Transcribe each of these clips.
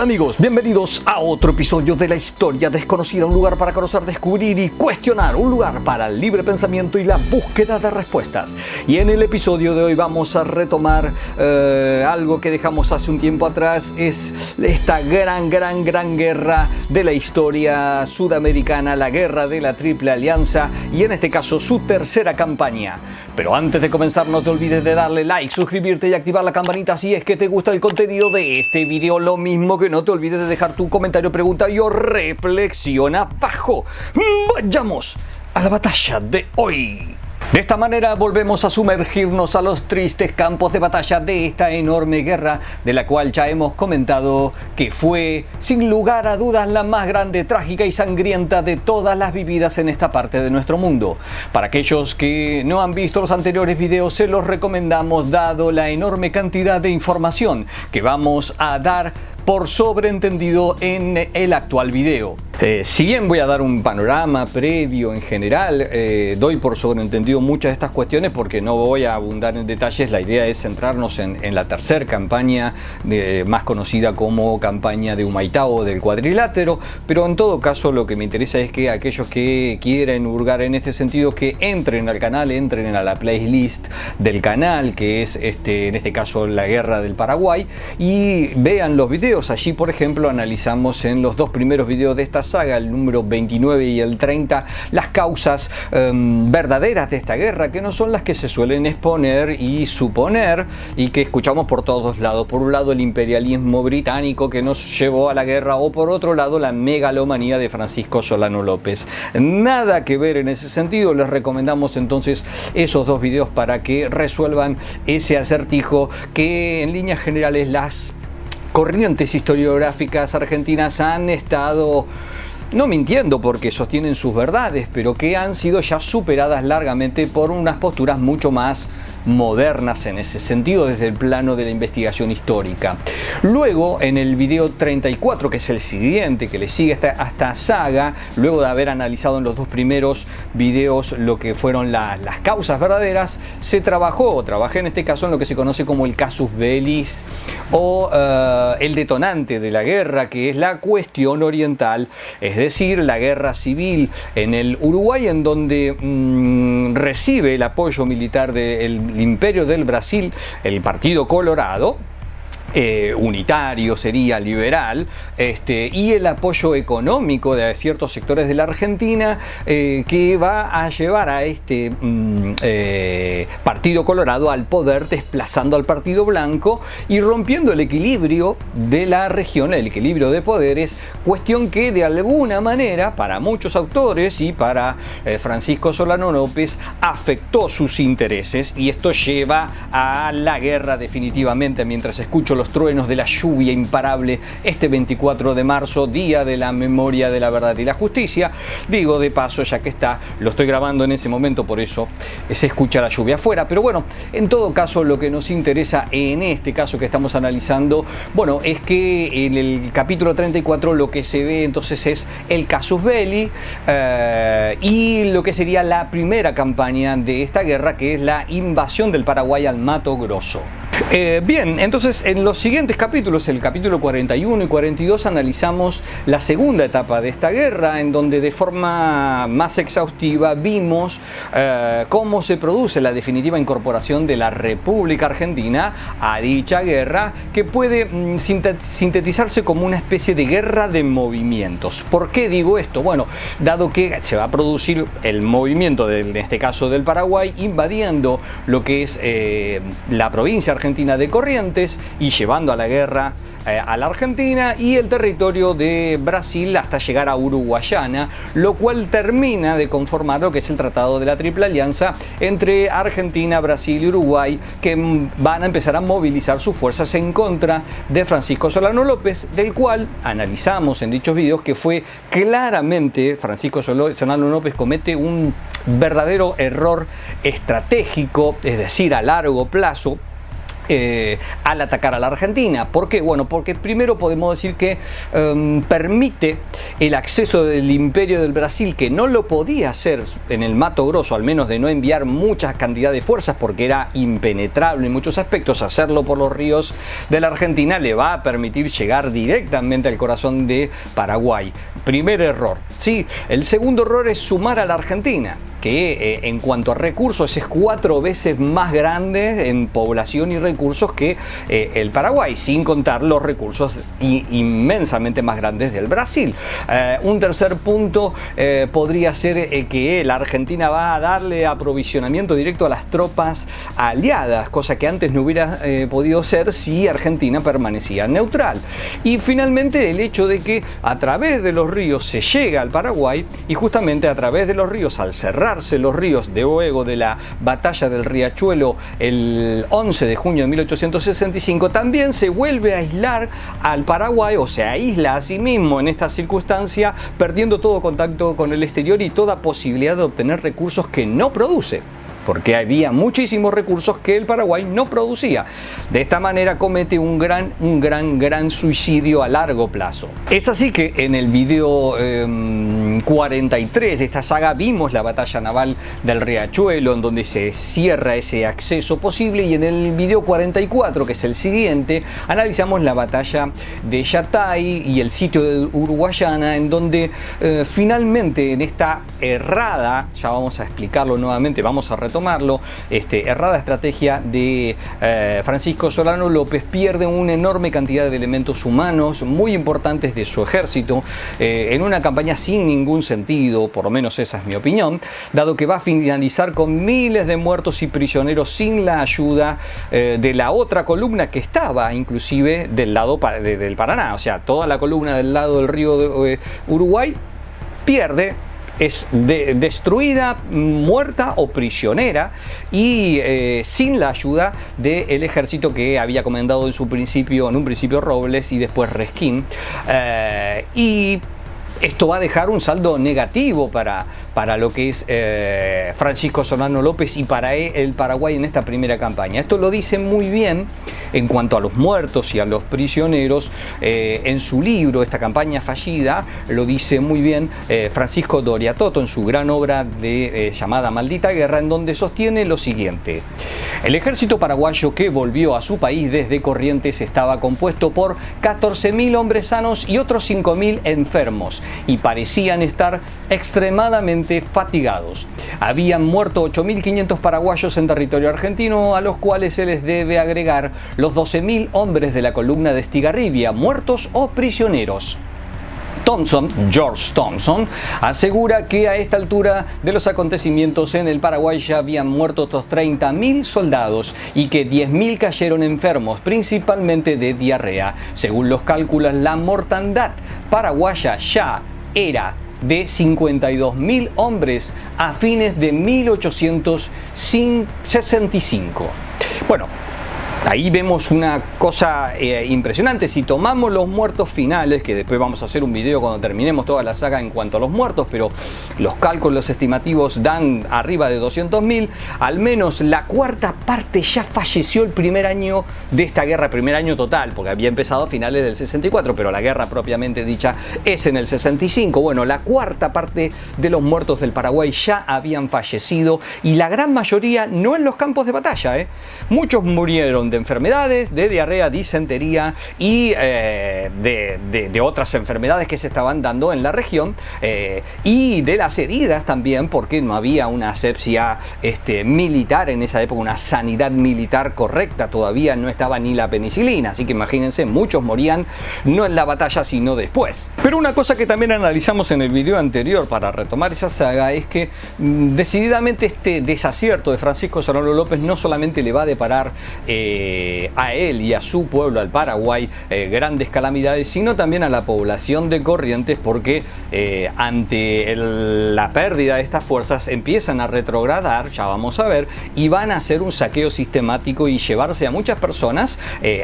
Hola amigos, bienvenidos a otro episodio de la historia desconocida, un lugar para conocer, descubrir y cuestionar, un lugar para el libre pensamiento y la búsqueda de respuestas. Y en el episodio de hoy vamos a retomar algo que dejamos hace un tiempo atrás, es esta gran guerra de la historia sudamericana, la guerra de la Triple Alianza y en este caso su tercera campaña. Pero antes de comenzar no te olvides de darle like, suscribirte y activar la campanita si es que te gusta el contenido de este video, lo mismo que no te olvides de dejar tu comentario, pregunta y o reflexión abajo. Vayamos a la batalla de hoy. De esta manera volvemos a sumergirnos a los tristes campos de batalla de esta enorme guerra, de la cual ya hemos comentado que fue, sin lugar a dudas, la más grande, trágica y sangrienta de todas las vividas en esta parte de nuestro mundo. Para aquellos que no han visto los anteriores videos, se los recomendamos dado la enorme cantidad de información que vamos a dar por sobreentendido en el actual video. Si bien voy a dar un panorama previo en general, doy por sobreentendido muchas de estas cuestiones porque no voy a abundar en detalles. La idea es centrarnos en la tercera campaña, más conocida como campaña de Humaitao del Cuadrilátero, pero en todo caso lo que me interesa es que aquellos que quieren hurgar en este sentido, que entren al canal, entren a la playlist del canal, que es en este caso la Guerra del Paraguay, y vean los videos. Allí, por ejemplo, analizamos en los dos primeros videos de esta saga, el número 29 y el 30, las causas verdaderas de esta guerra, que no son las que se suelen exponer y suponer y que escuchamos por todos lados. Por un lado, el imperialismo británico que nos llevó a la guerra, o por otro lado, la megalomanía de Francisco Solano López. Nada que ver en ese sentido. Les recomendamos entonces esos dos videos para que resuelvan ese acertijo que en líneas generales las corrientes historiográficas argentinas han estado no mintiendo porque sostienen sus verdades, pero que han sido ya superadas largamente por unas posturas mucho más modernas en ese sentido desde el plano de la investigación histórica. Luego, en el video 34, que es el siguiente que le sigue a esta saga, luego de haber analizado en los dos primeros videos lo que fueron las causas verdaderas, trabajé en este caso en lo que se conoce como el casus belli o el detonante de la guerra, que es la cuestión oriental, es decir, la guerra civil en el Uruguay, en donde recibe el apoyo militar del Imperio del Brasil, el Partido Colorado, unitario sería liberal, y el apoyo económico de ciertos sectores de la Argentina, que va a llevar a este Partido Colorado al poder, desplazando al Partido Blanco y rompiendo el equilibrio de la región, el equilibrio de poderes, cuestión que de alguna manera para muchos autores y para Francisco Solano López afectó sus intereses, y esto lleva a la guerra definitivamente. Mientras escucho los truenos de la lluvia imparable este 24 de marzo, día de la memoria de la verdad y la justicia, digo de paso, ya que lo estoy grabando en ese momento, por eso se escucha la lluvia afuera. Pero bueno, en todo caso lo que nos interesa en este caso que estamos analizando, bueno, es que en el capítulo 34 lo que se ve entonces es el casus belli y lo que sería la primera campaña de esta guerra, que es la invasión del Paraguay al Mato Grosso. Bien, entonces en los siguientes capítulos, el capítulo 41 y 42, analizamos la segunda etapa de esta guerra, en donde de forma más exhaustiva vimos cómo se produce la definitiva incorporación de la República Argentina a dicha guerra, que puede sintetizarse como una especie de guerra de movimientos. ¿Por qué digo esto? Bueno, dado que se va a producir el movimiento, en este caso del Paraguay, invadiendo lo que es la provincia argentina de Corrientes y llevando a la guerra a la Argentina, y el territorio de Brasil hasta llegar a Uruguayana, lo cual termina de conformar lo que es el Tratado de la Triple Alianza entre Argentina, Brasil y Uruguay, que van a empezar a movilizar sus fuerzas en contra de Francisco Solano López, del cual analizamos en dichos videos que fue claramente Francisco Solano López comete un verdadero error estratégico, es decir, a largo plazo, al atacar a la Argentina. ¿Por qué? Bueno, porque primero podemos decir que permite el acceso del Imperio del Brasil, que no lo podía hacer en el Mato Grosso, al menos de no enviar mucha cantidad de fuerzas porque era impenetrable en muchos aspectos. Hacerlo por los ríos de la Argentina le va a permitir llegar directamente al corazón de Paraguay. Primer error. Sí, el segundo error es sumar a la Argentina, que en cuanto a recursos es 4 veces más grande en población y recursos que el Paraguay, sin contar los recursos inmensamente más grandes del Brasil. Un tercer punto podría ser que la Argentina va a darle aprovisionamiento directo a las tropas aliadas, cosa que antes no hubiera podido ser si Argentina permanecía neutral. Y finalmente el hecho de que a través de los ríos se llega al Paraguay, y justamente a través de los ríos, al cerrar los ríos de luego de la batalla del Riachuelo el 11 de junio de 1865, también se vuelve a aislar al Paraguay, o se aísla a sí mismo en esta circunstancia, perdiendo todo contacto con el exterior y toda posibilidad de obtener recursos que no produce, porque había muchísimos recursos que el Paraguay no producía. De esta manera comete un gran suicidio a largo plazo. Es así que en el video 43 de esta saga vimos la batalla naval del Riachuelo, en donde se cierra ese acceso posible, y en el video 44, que es el siguiente, analizamos la batalla de Yatay y el sitio de Uruguayana, en donde finalmente en esta errada, ya vamos a explicarlo nuevamente, vamos a retomarlo, errada estrategia de Francisco Solano López, pierde una enorme cantidad de elementos humanos muy importantes de su ejército en una campaña sin ningún sentido, por lo menos esa es mi opinión, dado que va a finalizar con miles de muertos y prisioneros sin la ayuda de la otra columna que estaba inclusive del lado del Paraná. O sea, toda la columna del lado del río de Uruguay pierde, es destruida, muerta o prisionera, y sin la ayuda del ejército que había comandado en un principio Robles y después Resquín. Y esto va a dejar un saldo negativo para lo que es Francisco Solano López y para el Paraguay en esta primera campaña. Esto lo dice muy bien en cuanto a los muertos y a los prisioneros en su libro, esta campaña fallida, lo dice muy bien Francisco Doria Toto en su gran obra llamada Maldita Guerra, en donde sostiene lo siguiente: el ejército paraguayo que volvió a su país desde Corrientes estaba compuesto por 14.000 hombres sanos y otros 5.000 enfermos, y parecían estar extremadamente fatigados. Habían muerto 8.500 paraguayos en territorio argentino, a los cuales se les debe agregar los 12.000 hombres de la columna de Estigarribia, muertos o prisioneros. George Thompson, asegura que a esta altura de los acontecimientos en el Paraguay ya habían muerto otros 30.000 soldados y que 10.000 cayeron enfermos, principalmente de diarrea. Según los cálculos, la mortandad paraguaya ya era de 52.000 hombres a fines de 1865. Bueno, ahí vemos una cosa impresionante. Si tomamos los muertos finales, que después vamos a hacer un video cuando terminemos toda la saga en cuanto a los muertos, pero los cálculos estimativos dan arriba de 200.000, al menos la cuarta parte ya falleció el primer año de esta guerra, primer año total, porque había empezado a finales del 64, pero la guerra propiamente dicha es en el 65. Bueno, la cuarta parte de los muertos del Paraguay ya habían fallecido, y la gran mayoría no en los campos de batalla, Muchos murieron de enfermedades, de diarrea, disentería y de otras enfermedades que se estaban dando en la región, y de las heridas también, porque no había una asepsia militar en esa época, una sanidad militar correcta, todavía no estaba ni la penicilina, así que imagínense, muchos morían no en la batalla sino después. Pero una cosa que también analizamos en el video anterior para retomar esa saga es que decididamente este desacierto de Francisco Solano López no solamente le va a deparar a él y a su pueblo, al Paraguay, grandes calamidades, sino también a la población de Corrientes, porque ante la pérdida de estas fuerzas empiezan a retrogradar, ya vamos a ver, y van a hacer un saqueo sistemático y llevarse a muchas personas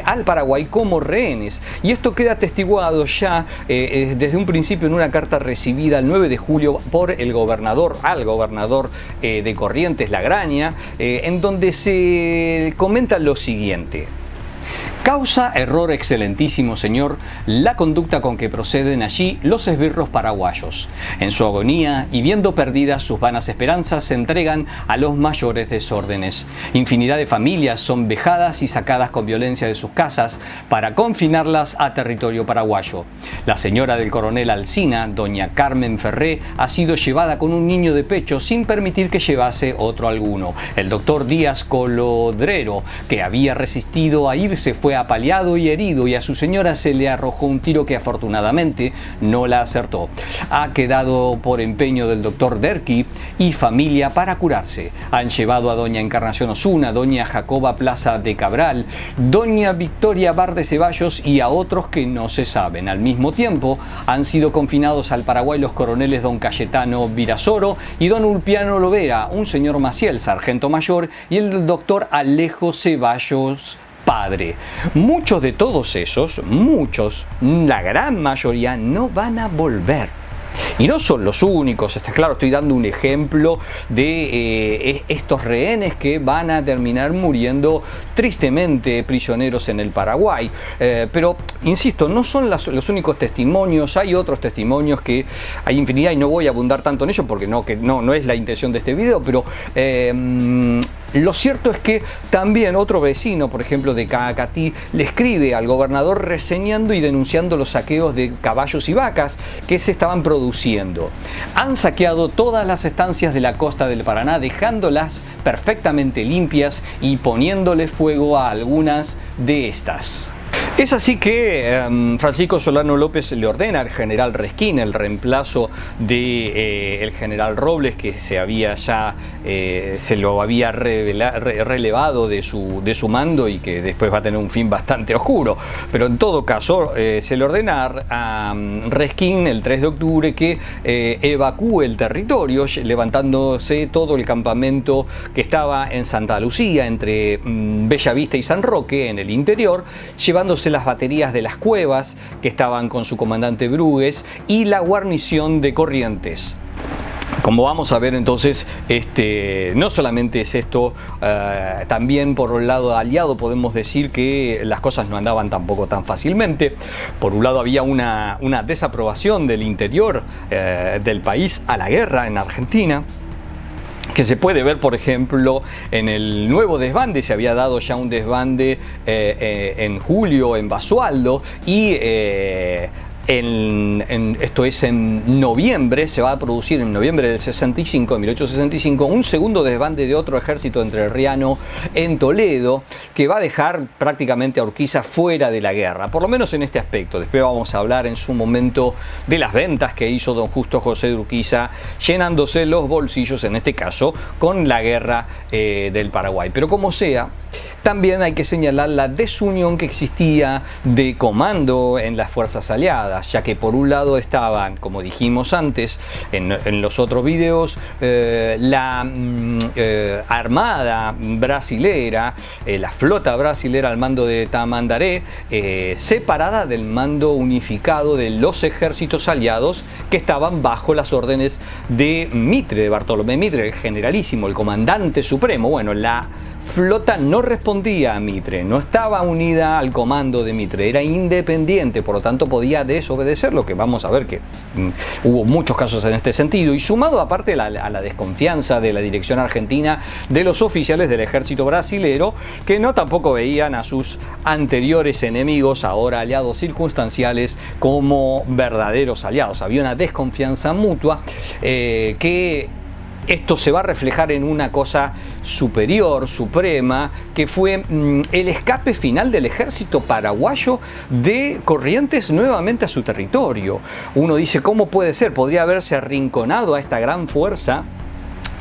al Paraguay como rehenes. Y esto queda atestiguado ya desde un principio en una carta recibida el 9 de julio por al gobernador de Corrientes, Lagraña, en donde se comenta lo siguiente: Causa error excelentísimo señor la conducta con que proceden allí los esbirros paraguayos. En su agonía y viendo perdidas sus vanas esperanzas se entregan a los mayores desórdenes. Infinidad de familias son vejadas y sacadas con violencia de sus casas para confinarlas a territorio paraguayo. La señora del coronel Alsina, doña Carmen Ferré, ha sido llevada con un niño de pecho sin permitir que llevase otro alguno. El doctor Díaz Colodrero, que había resistido a irse, fue apaleado y herido y a su señora se le arrojó un tiro que afortunadamente no la acertó. Ha quedado por empeño del doctor Derqui y familia para curarse. Han llevado a doña Encarnación Osuna, doña Jacoba Plaza de Cabral, doña Victoria Bar de Ceballos y a otros que no se saben. Al mismo tiempo han sido confinados al Paraguay los coroneles don Cayetano Virasoro y don Ulpiano Lovera, un señor Maciel, sargento mayor, y el doctor Alejo Ceballos padre. Muchos de todos esos, la gran mayoría, no van a volver. Y no son los únicos, está claro, estoy dando un ejemplo de estos rehenes que van a terminar muriendo tristemente prisioneros en el Paraguay. Pero, insisto, no son los únicos testimonios, hay otros testimonios que hay infinidad y no voy a abundar tanto en ellos porque no es la intención de este video, pero lo cierto es que también otro vecino, por ejemplo, de Caacatí, le escribe al gobernador reseñando y denunciando los saqueos de caballos y vacas que se estaban produciendo. Han saqueado todas las estancias de la costa del Paraná, dejándolas perfectamente limpias y poniéndole fuego a algunas de estas. Es así que Francisco Solano López le ordena al general Resquín, el reemplazo de el general Robles, que se lo había relevado de su mando y que después va a tener un fin bastante oscuro. Pero en todo caso se le ordena a Resquín el 3 de octubre que evacúe el territorio, levantándose todo el campamento que estaba en Santa Lucía, entre Bellavista y San Roque, en el interior, llevándose las baterías de las Cuevas, que estaban con su comandante Brugues, y la guarnición de Corrientes. Como vamos a ver entonces, no solamente es esto, también por un lado aliado podemos decir que las cosas no andaban tampoco tan fácilmente. Por un lado había una desaprobación del interior del país a la guerra en Argentina, que se puede ver, por ejemplo, en el nuevo desbande. Se había dado ya un desbande en julio en Basualdo y esto es en noviembre, se va a producir en noviembre del 65, de 1865, un segundo desbande de otro ejército entrerriano en Toledo, que va a dejar prácticamente a Urquiza fuera de la guerra, por lo menos en este aspecto. Después vamos a hablar en su momento de las ventas que hizo don Justo José de Urquiza, llenándose los bolsillos, en este caso, con la guerra del Paraguay. Pero como sea, también hay que señalar la desunión que existía de comando en las fuerzas aliadas, ya que por un lado estaban, como dijimos antes en los otros videos, la armada brasilera, la flota brasilera al mando de Tamandaré, separada del mando unificado de los ejércitos aliados que estaban bajo las órdenes de Mitre, de Bartolomé Mitre, el generalísimo, el comandante supremo. Bueno, la flota no respondía a Mitre, no estaba unida al comando de Mitre, era independiente, por lo tanto podía desobedecer, lo que vamos a ver que hubo muchos casos en este sentido, y sumado aparte a la desconfianza de la dirección argentina de los oficiales del ejército brasilero, que no tampoco veían a sus anteriores enemigos, ahora aliados circunstanciales, como verdaderos aliados. Había una desconfianza mutua que esto se va a reflejar en una cosa superior, suprema, que fue el escape final del ejército paraguayo de Corrientes nuevamente a su territorio. Uno dice, ¿cómo puede ser? Podría haberse arrinconado a esta gran fuerza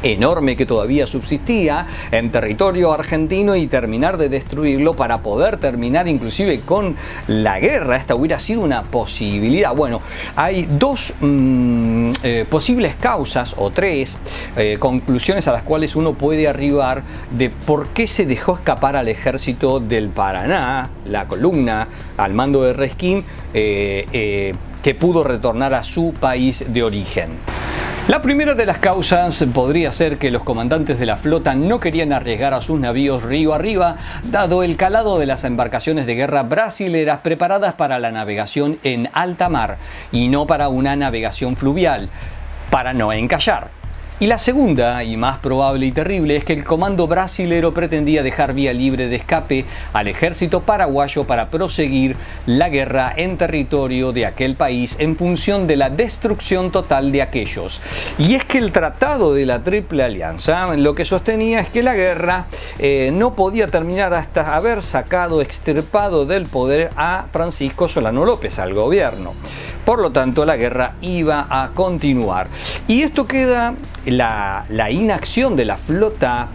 enorme que todavía subsistía en territorio argentino y terminar de destruirlo para poder terminar inclusive con la guerra. Esta hubiera sido una posibilidad. Bueno, hay dos posibles causas o tres conclusiones a las cuales uno puede arribar de por qué se dejó escapar al ejército del Paraná, la columna al mando de Resquín, que pudo retornar a su país de origen. La primera de las causas podría ser que los comandantes de la flota no querían arriesgar a sus navíos río arriba, dado el calado de las embarcaciones de guerra brasileras preparadas para la navegación en alta mar y no para una navegación fluvial, para no encallar. Y la segunda, y más probable y terrible, es que el comando brasilero pretendía dejar vía libre de escape al ejército paraguayo para proseguir la guerra en territorio de aquel país en función de la destrucción total de aquellos. Y es que el Tratado de la Triple Alianza lo que sostenía es que la guerra no podía terminar hasta haber extirpado del poder a Francisco Solano López, al gobierno. Por lo tanto, la guerra iba a continuar. Y esto queda la inacción de la flota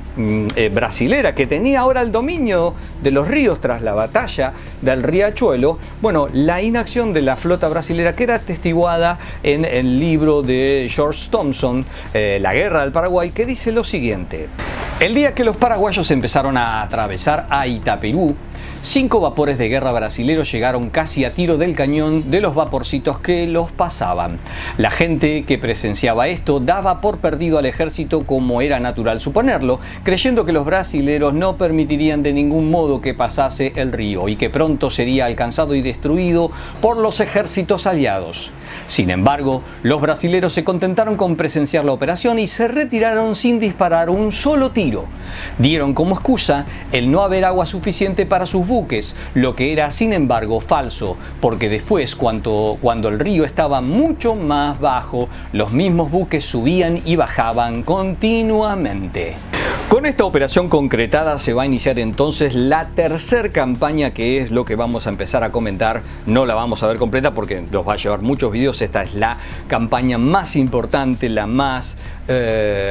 brasilera, que tenía ahora el dominio de los ríos tras la batalla del Riachuelo. Bueno, la inacción de la flota brasilera que era atestiguada en el libro de George Thompson, La Guerra del Paraguay, que dice lo siguiente: el día que los paraguayos empezaron a atravesar a Itaperú, 5 vapores de guerra brasileros llegaron casi a tiro del cañón de los vaporcitos que los pasaban. La gente que presenciaba esto daba por perdido al ejército, como era natural suponerlo, creyendo que los brasileros no permitirían de ningún modo que pasase el río y que pronto sería alcanzado y destruido por los ejércitos aliados. Sin embargo, los brasileros se contentaron con presenciar la operación y se retiraron sin disparar un solo tiro. Dieron como excusa el no haber agua suficiente para sus buques, lo que era sin embargo falso, porque después, cuando el río estaba mucho más bajo, los mismos buques subían y bajaban continuamente. Con esta operación concretada se va a iniciar entonces la tercera campaña, que es lo que vamos a empezar a comentar. No la vamos a ver completa porque nos va a llevar muchos videos. Esta es la campaña más importante, la más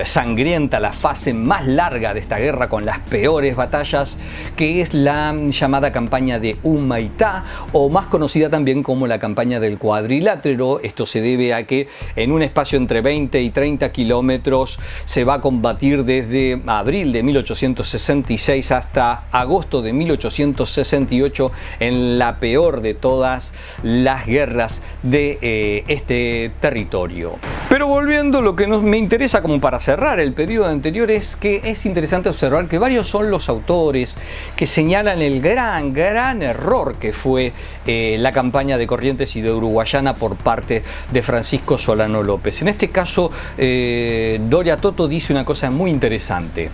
sangrienta, la fase más larga de esta guerra, con las peores batallas, que es la llamada campaña de Humaitá, o más conocida también como la campaña del Cuadrilátero. Esto se debe a que en un espacio entre 20 y 30 kilómetros se va a combatir desde abril de 1866 hasta agosto de 1868 en la peor de todas las guerras de este territorio. Pero volviendo, lo que me interesa como para cerrar el periodo anterior es que es interesante observar que varios son los autores que señalan el gran error que fue la campaña de Corrientes y de Uruguayana por parte de Francisco Solano López. En este caso, Doria Toto dice una cosa muy interesante.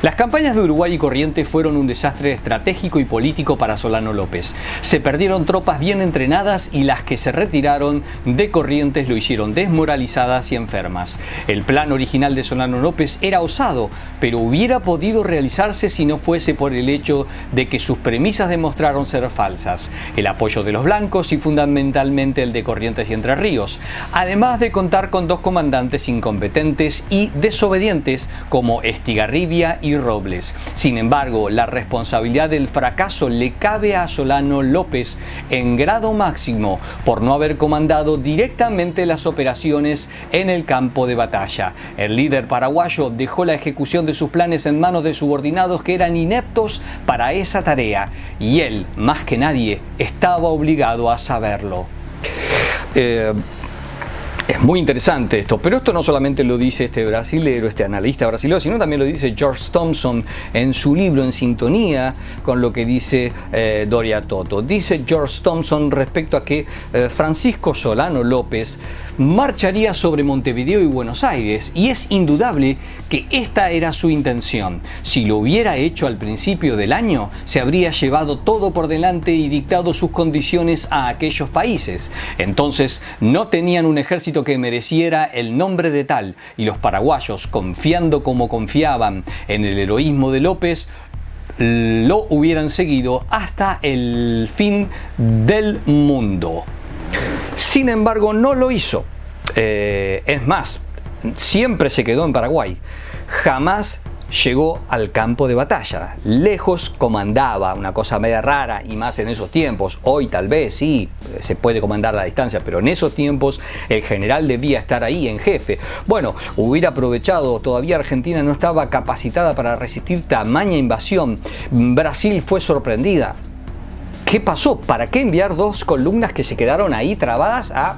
Las campañas de Uruguay y Corrientes fueron un desastre estratégico y político para Solano López. Se perdieron tropas bien entrenadas y las que se retiraron de Corrientes lo hicieron desmoralizadas y enfermas. El plan original de Solano López era osado, pero hubiera podido realizarse si no fuese por el hecho de que sus premisas demostraron ser falsas: el apoyo de los blancos y fundamentalmente el de Corrientes y Entre Ríos, además de contar con dos comandantes incompetentes y desobedientes como Estigarribia y Robles. Sin embargo, la responsabilidad del fracaso le cabe a Solano López en grado máximo por no haber comandado directamente las operaciones en el campo de batalla. El líder paraguayo dejó la ejecución de sus planes en manos de subordinados que eran ineptos para esa tarea, y él, más que nadie, estaba obligado a saberlo. Es muy interesante esto, pero esto no solamente lo dice este brasilero, este analista brasilero, sino también lo dice George Thompson en su libro, en sintonía con lo que dice Doria Toto. Dice George Thompson respecto a que Francisco Solano López marcharía sobre Montevideo y Buenos Aires, y es indudable que esta era su intención. Si lo hubiera hecho al principio del año, se habría llevado todo por delante y dictado sus condiciones a aquellos países. Entonces no tenían un ejército que mereciera el nombre de tal, y los paraguayos, confiando como confiaban en el heroísmo de López, lo hubieran seguido hasta el fin del mundo. Sin embargo, no lo hizo. Es más, siempre se quedó en Paraguay. Jamás llegó al campo de batalla. Lejos comandaba, una cosa media rara, y más en esos tiempos. Hoy tal vez sí se puede comandar a la distancia, pero en esos tiempos el general debía estar ahí en jefe. Bueno, hubiera aprovechado, todavía Argentina no estaba capacitada para resistir tamaña invasión. Brasil fue sorprendida. ¿Qué pasó? ¿Para qué enviar dos columnas que se quedaron ahí trabadas a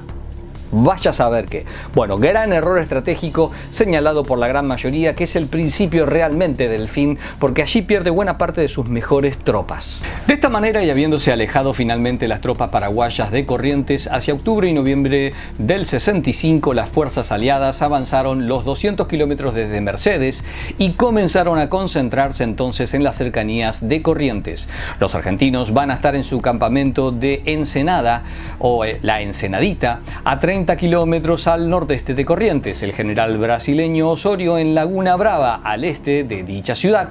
Vaya a saber qué. Bueno, gran error estratégico señalado por la gran mayoría, que es el principio realmente del fin, porque allí pierde buena parte de sus mejores tropas. De esta manera, y habiéndose alejado finalmente las tropas paraguayas de Corrientes, hacia octubre y noviembre del 65 las fuerzas aliadas avanzaron los 200 kilómetros desde Mercedes y comenzaron a concentrarse entonces en las cercanías de Corrientes. Los argentinos van a estar en su campamento de Ensenada, o la Ensenadita, a 30 kilómetros al nordeste de Corrientes, el general brasileño Osorio en Laguna Brava, al este de dicha ciudad,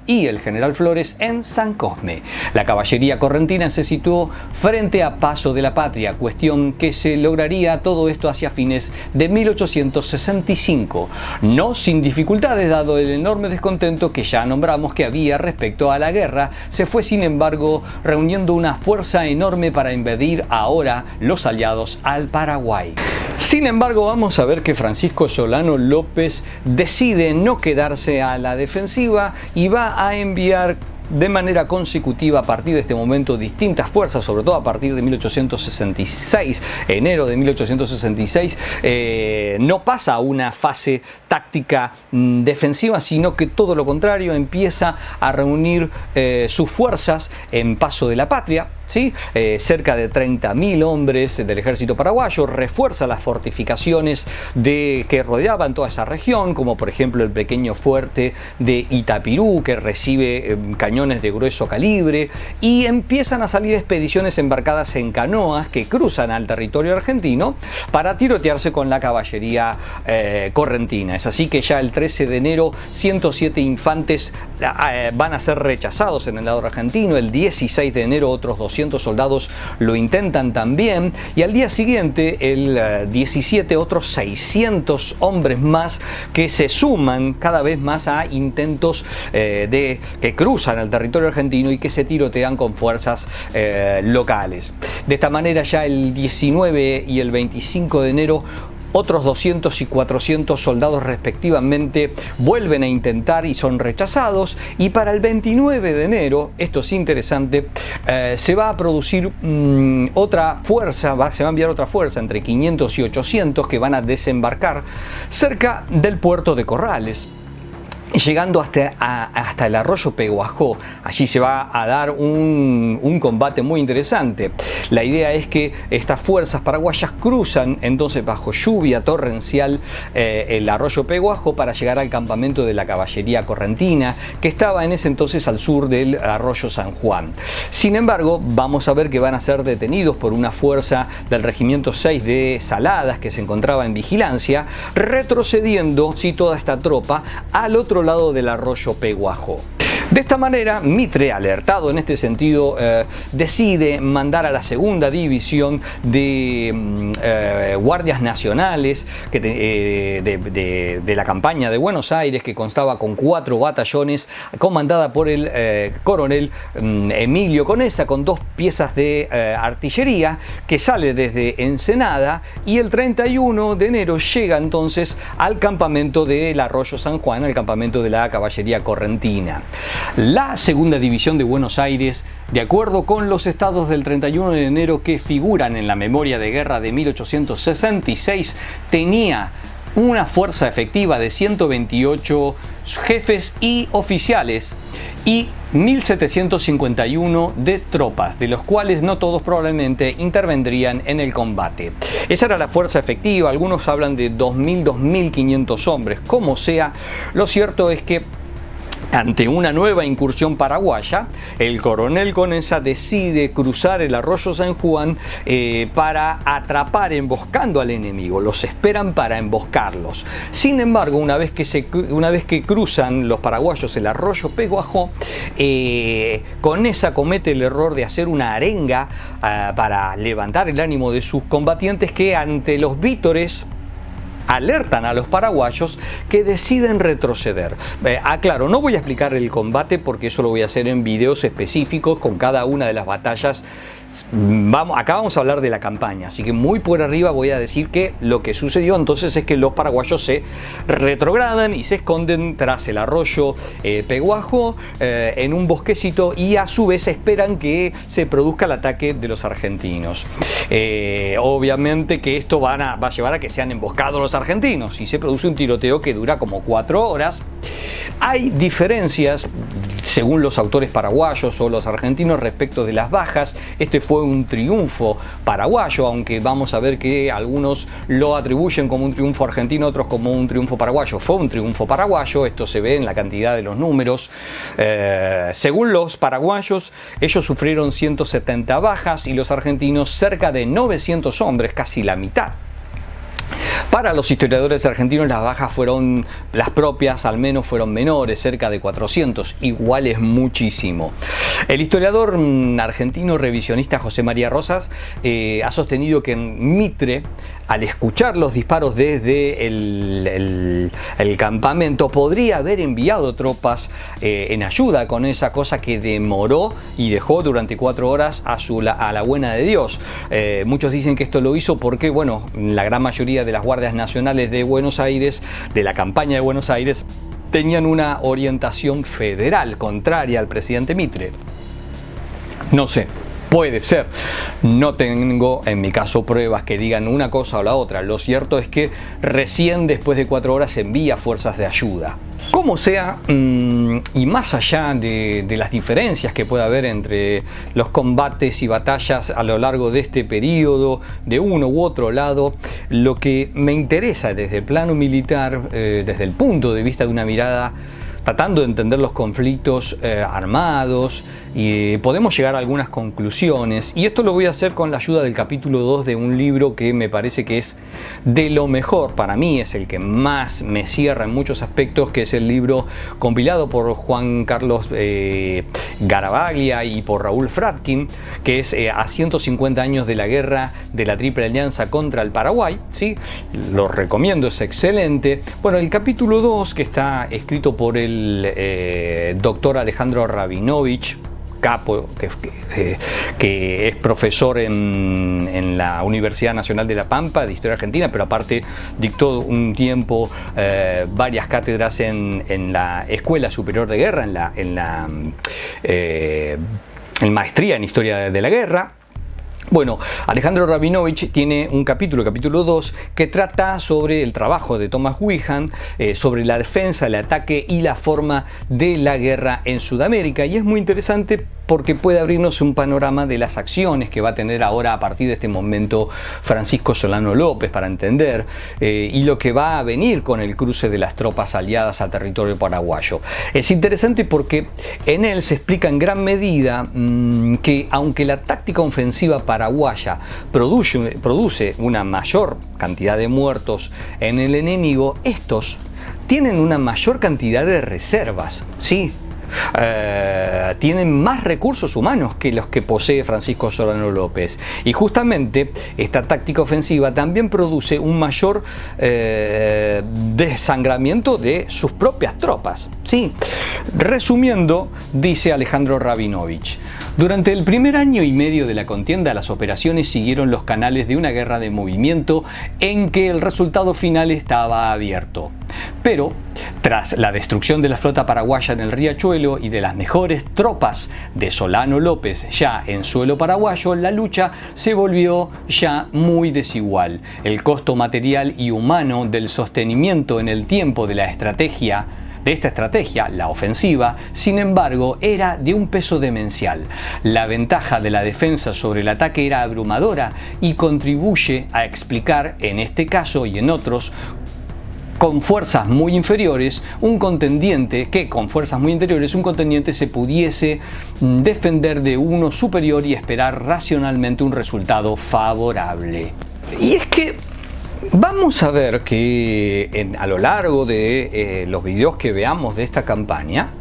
y el general Flores en San Cosme. La caballería correntina se situó frente a Paso de la Patria, cuestión que se lograría todo esto hacia fines de 1865, no sin dificultades dado el enorme descontento que ya nombramos que había respecto a la guerra. Se fue sin embargo reuniendo una fuerza enorme para invadir ahora los aliados al Paraguay. Sin embargo, vamos a ver que Francisco Solano López decide no quedarse a la defensiva y va a enviar de manera consecutiva a partir de este momento distintas fuerzas, sobre todo a partir de 1866, enero de 1866, no pasa a una fase táctica defensiva, sino que todo lo contrario, empieza a reunir sus fuerzas en Paso de la Patria, ¿sí? Cerca de 30.000 hombres del ejército paraguayo, refuerza las fortificaciones que rodeaban toda esa región, como por ejemplo el pequeño fuerte de Itapirú, que recibe cañones de grueso calibre, y empiezan a salir expediciones embarcadas en canoas que cruzan al territorio argentino para tirotearse con la caballería correntina. Es así que ya el 13 de enero 107 infantes van a ser rechazados en el lado argentino, el 16 de enero otros 200 soldados lo intentan también, y al día siguiente, el 17, otros 600 hombres más que se suman cada vez más a intentos que cruzan el territorio argentino y que se tirotean con fuerzas locales. De esta manera, ya el 19 y el 25 de enero otros 200 y 400 soldados respectivamente vuelven a intentar y son rechazados, y para el 29 de enero, esto es interesante, se va a producir otra fuerza, se va a enviar otra fuerza entre 500 y 800 que van a desembarcar cerca del puerto de Corrales, llegando hasta el arroyo Peguajó. Allí se va a dar un combate muy interesante. La idea es que estas fuerzas paraguayas cruzan entonces bajo lluvia torrencial el arroyo Peguajó para llegar al campamento de la caballería correntina, que estaba en ese entonces al sur del arroyo San Juan. Sin embargo, vamos a ver que van a ser detenidos por una fuerza del regimiento 6 de Saladas que se encontraba en vigilancia, retrocediendo toda esta tropa al otro lado del arroyo Peguajó. De esta manera, Mitre, alertado en este sentido, decide mandar a la segunda división de guardias nacionales de la campaña de Buenos Aires, que constaba con 4 batallones, comandada por el coronel Emilio Conesa, con 2 piezas de artillería, que sale desde Ensenada, y el 31 de enero llega entonces al campamento del arroyo San Juan, al campamento de la caballería correntina. La segunda división de Buenos Aires, de acuerdo con los estados del 31 de enero que figuran en la memoria de guerra de 1866, tenía una fuerza efectiva de 128 jefes y oficiales y 1.751 de tropas, de los cuales no todos probablemente intervendrían en el combate. Esa era la fuerza efectiva. Algunos hablan de 2.000, 2.500 hombres. Como sea, lo cierto es que ante una nueva incursión paraguaya, el coronel Conesa decide cruzar el arroyo San Juan para atrapar, emboscando al enemigo. Los esperan para emboscarlos. Sin embargo, una vez que cruzan los paraguayos el arroyo Peguajó, Conesa comete el error de hacer una arenga para levantar el ánimo de sus combatientes, que ante los vítores alertan a los paraguayos, que deciden retroceder. Aclaro, no voy a explicar el combate porque eso lo voy a hacer en videos específicos con cada una de las batallas Acá vamos a hablar de la campaña, así que muy por arriba voy a decir que lo que sucedió entonces es que los paraguayos se retrogradan y se esconden tras el arroyo Peguajo en un bosquecito, y a su vez esperan que se produzca el ataque de los argentinos. Obviamente que esto va a llevar a que sean emboscados los argentinos y se produce un tiroteo que dura como 4 horas. Hay diferencias según los autores paraguayos o los argentinos respecto de las bajas. Este fue un triunfo paraguayo, aunque vamos a ver que algunos lo atribuyen como un triunfo argentino, otros como un triunfo paraguayo. Fue un triunfo paraguayo, esto se ve en la cantidad de los números. Según los paraguayos, ellos sufrieron 170 bajas y los argentinos cerca de 900 hombres, casi la mitad. Para los historiadores argentinos las bajas fueron las propias, al menos fueron menores, cerca de 400, igual es muchísimo. El historiador argentino revisionista José María Rosas ha sostenido que en Mitre, al escuchar los disparos desde el campamento, podría haber enviado tropas en ayuda, con esa cosa que demoró y dejó durante 4 horas a la buena de Dios. Muchos dicen que esto lo hizo porque, bueno, la gran mayoría de las guardias nacionales de Buenos Aires, de la campaña de Buenos Aires, tenían una orientación federal contraria al presidente Mitre. No sé. Puede ser, no tengo en mi caso pruebas que digan una cosa o la otra. Lo cierto es que recién después de 4 horas se envía fuerzas de ayuda. Como sea, y más allá de las diferencias que pueda haber entre los combates y batallas a lo largo de este periodo, de uno u otro lado, lo que me interesa desde el plano militar, desde el punto de vista de una mirada tratando de entender los conflictos armados, y podemos llegar a algunas conclusiones, y esto lo voy a hacer con la ayuda del capítulo 2 de un libro que me parece que es de lo mejor, para mí es el que más me cierra en muchos aspectos, que es el libro compilado por Juan Carlos Garavaglia y por Raúl Fradkin, que es a 150 años de la guerra de la Triple Alianza contra el Paraguay, ¿sí? Lo recomiendo, es excelente. Bueno, el capítulo 2, que está escrito por el doctor Alejandro Rabinovich, capo, que es profesor en la Universidad Nacional de La Pampa de Historia Argentina, pero aparte dictó un tiempo varias cátedras en la Escuela Superior de Guerra, en maestría en Historia de la Guerra. Bueno, Alejandro Rabinovich tiene un capítulo 2, que trata sobre el trabajo de Thomas Wiehan, sobre la defensa, el ataque y la forma de la guerra en Sudamérica, y es muy interesante porque puede abrirnos un panorama de las acciones que va a tener ahora a partir de este momento Francisco Solano López para entender y lo que va a venir con el cruce de las tropas aliadas al territorio paraguayo. Es interesante porque en él se explica en gran medida que aunque la táctica ofensiva paraguaya produce una mayor cantidad de muertos en el enemigo, estos tienen una mayor cantidad de reservas, ¿sí? Tienen más recursos humanos que los que posee Francisco Solano López, y justamente esta táctica ofensiva también produce un mayor desangramiento de sus propias tropas, ¿sí? Resumiendo, dice Alejandro Rabinovich: durante el primer año y medio de la contienda, las operaciones siguieron los canales de una guerra de movimiento en que el resultado final estaba abierto. Pero, tras la destrucción de la flota paraguaya en el Riachuelo y de las mejores tropas de Solano López ya en suelo paraguayo, la lucha se volvió ya muy desigual. El costo material y humano del sostenimiento en el tiempo de esta estrategia, la ofensiva, sin embargo, era de un peso demencial. La ventaja de la defensa sobre el ataque era abrumadora y contribuye a explicar, en este caso y en otros, con fuerzas muy inferiores, un contendiente se pudiese defender de uno superior y esperar racionalmente un resultado favorable. Y es que vamos a ver que a lo largo de los videos que veamos de esta campaña,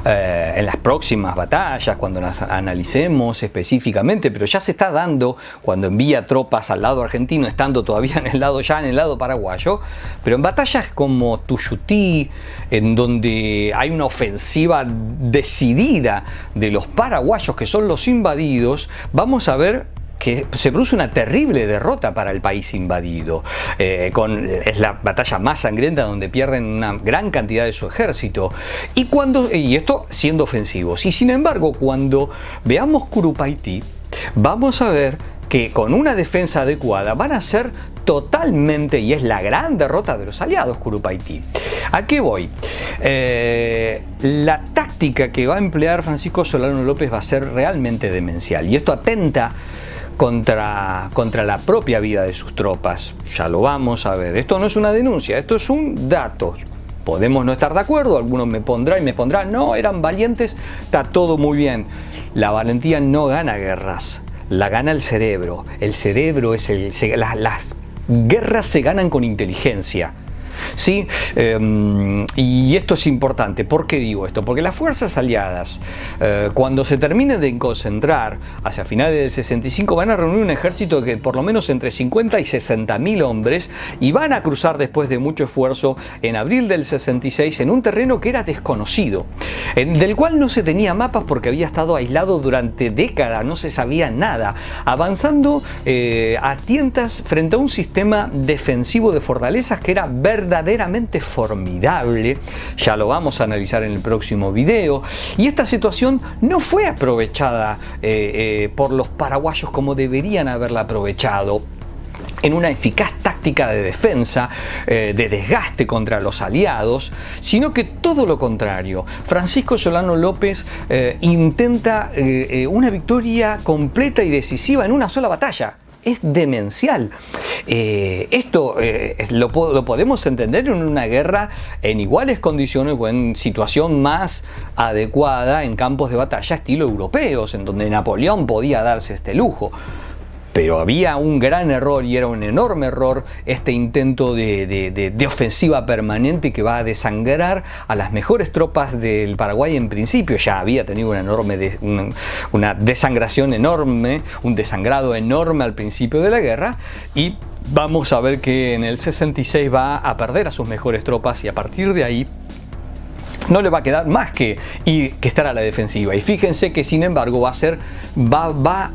en las próximas batallas, cuando las analicemos específicamente, pero ya se está dando cuando envía tropas al lado argentino, estando todavía en el lado paraguayo, pero en batallas como Tuyutí, en donde hay una ofensiva decidida de los paraguayos, que son los invadidos, vamos a ver que se produce una terrible derrota para el país invadido. Es la batalla más sangrienta, donde pierden una gran cantidad de su ejército. Y esto siendo ofensivos. Y sin embargo, cuando veamos Curupaytí, vamos a ver que con una defensa adecuada van a ser totalmente, y es la gran derrota de los aliados, Curupaytí. ¿A qué voy? La táctica que va a emplear Francisco Solano López va a ser realmente demencial, y esto atenta contra la propia vida de sus tropas. Ya lo vamos a ver. Esto no es una denuncia, esto es un dato. Podemos no estar de acuerdo, algunos me pondrán, no, eran valientes, está todo muy bien. La valentía no gana guerras, la gana el cerebro. El cerebro es las guerras se ganan con inteligencia. ¿Sí? Y esto es importante. ¿Por qué digo esto? Porque las fuerzas aliadas, cuando se terminen de concentrar hacia finales del 65, van a reunir un ejército que por lo menos entre 50 y 60 mil hombres, y van a cruzar después de mucho esfuerzo en abril del 66 en un terreno que era desconocido, del cual no se tenía mapas porque había estado aislado durante décadas, no se sabía nada, avanzando a tientas frente a un sistema defensivo de fortalezas que era verdaderamente formidable. Ya lo vamos a analizar en el próximo video. Y esta situación no fue aprovechada por los paraguayos como deberían haberla aprovechado, en una eficaz táctica de defensa, de desgaste contra los aliados, sino que todo lo contrario. Francisco Solano López intenta una victoria completa y decisiva en una sola batalla. Es demencial. Esto lo podemos entender en una guerra en iguales condiciones o en situación más adecuada en campos de batalla estilo europeos, en donde Napoleón podía darse este lujo. Pero había un gran error, y era un enorme error, este intento de ofensiva permanente que va a desangrar a las mejores tropas del Paraguay. En principio ya había tenido una desangración enorme, un desangrado enorme al principio de la guerra, y vamos a ver que en el 66 va a perder a sus mejores tropas, y a partir de ahí no le va a quedar más que estar a la defensiva. Y fíjense que sin embargo va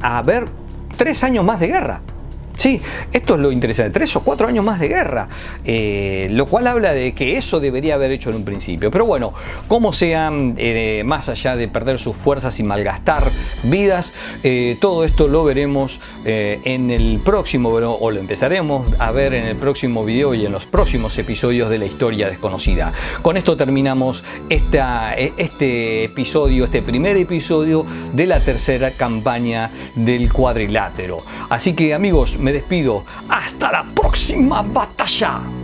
a haber 3 años más de guerra. Sí, esto es lo interesante, 3 o 4 años más de guerra, lo cual habla de que eso debería haber hecho en un principio. Pero bueno, como sea, más allá de perder sus fuerzas y malgastar vidas, todo esto lo veremos en el próximo, o lo empezaremos a ver en el próximo video y en los próximos episodios de La Historia Desconocida. Con esto terminamos este episodio, este primer episodio de la tercera campaña del Cuadrilátero. Así que amigos, me despido. ¡Hasta la próxima batalla!